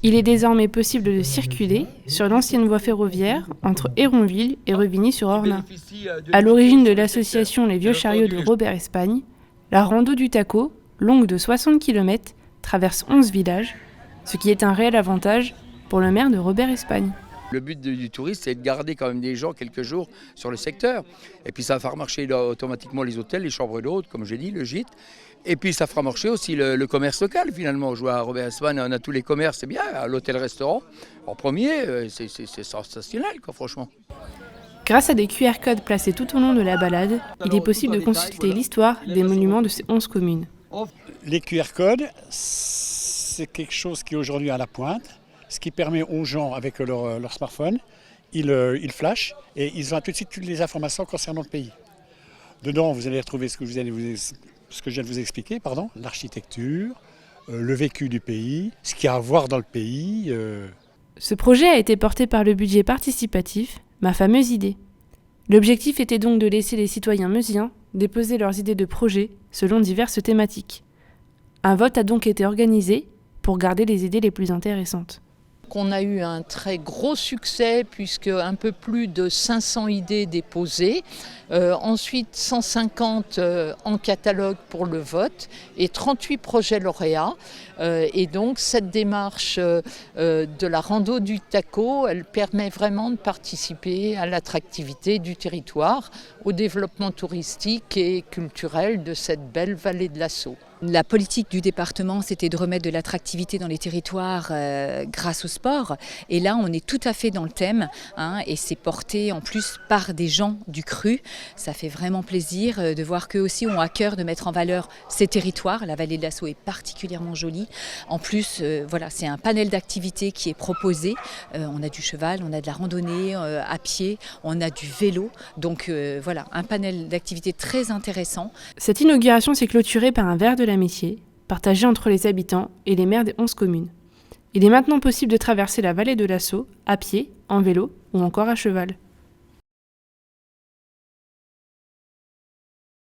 Il est désormais possible de circuler sur l'ancienne voie ferroviaire entre Héronville et Revigny-sur-Ornain. À l'origine de l'association Les Vieux Chariots de Robert Espagne, la rando du Taco, longue de 60 km, traverse 11 villages, ce qui est un réel avantage pour le maire de Robert Espagne. Le but du tourisme, c'est de garder quand même des gens quelques jours sur le secteur. Et puis ça va faire marcher automatiquement les hôtels, les chambres d'hôtes, comme j'ai dit, le gîte. Et puis ça fera marcher aussi le commerce local finalement. Je vois à Robert Espagne, on a tous les commerces, c'est bien. À l'hôtel-restaurant, en premier, c'est sensationnel quoi, franchement. Grâce à des QR codes placés tout au long de la balade, il est possible de consulter l'histoire des monuments de ces 11 communes. Les QR codes, c'est quelque chose qui est aujourd'hui à la pointe, ce qui permet aux gens, avec leur smartphone, ils flashent et ils ont tout de suite toutes les informations concernant le pays. Dedans, vous allez retrouver ce que je viens de vous expliquer, l'architecture, le vécu du pays, ce qu'il y a à voir dans le pays. Ce projet a été porté par le budget participatif, ma fameuse idée. L'objectif était donc de laisser les citoyens meusiens déposer leurs idées de projet selon diverses thématiques. Un vote a donc été organisé pour garder les idées les plus intéressantes. On a eu un très gros succès puisque un peu plus de 500 idées déposées, ensuite 150 en catalogue pour le vote et 38 projets lauréats. Et donc cette démarche de la rando du Taco, elle permet vraiment de participer à l'attractivité du territoire, au développement touristique et culturel de cette belle vallée de l'Assau. La politique du département, c'était de remettre de l'attractivité dans les territoires grâce au sport. Et là, on est tout à fait dans le thème et c'est porté en plus par des gens du cru. Ça fait vraiment plaisir de voir qu'eux aussi ont à cœur de mettre en valeur ces territoires. La vallée de l'Assau est particulièrement jolie. En plus, c'est un panel d'activités qui est proposé. On a du cheval, on a de la randonnée à pied, on a du vélo. Donc un panel d'activités très intéressant. Cette inauguration s'est clôturée par un verre de l'amitié, partagé entre les habitants et les maires des 11 communes. Il est maintenant possible de traverser la vallée de l'Assau à pied, en vélo ou encore à cheval.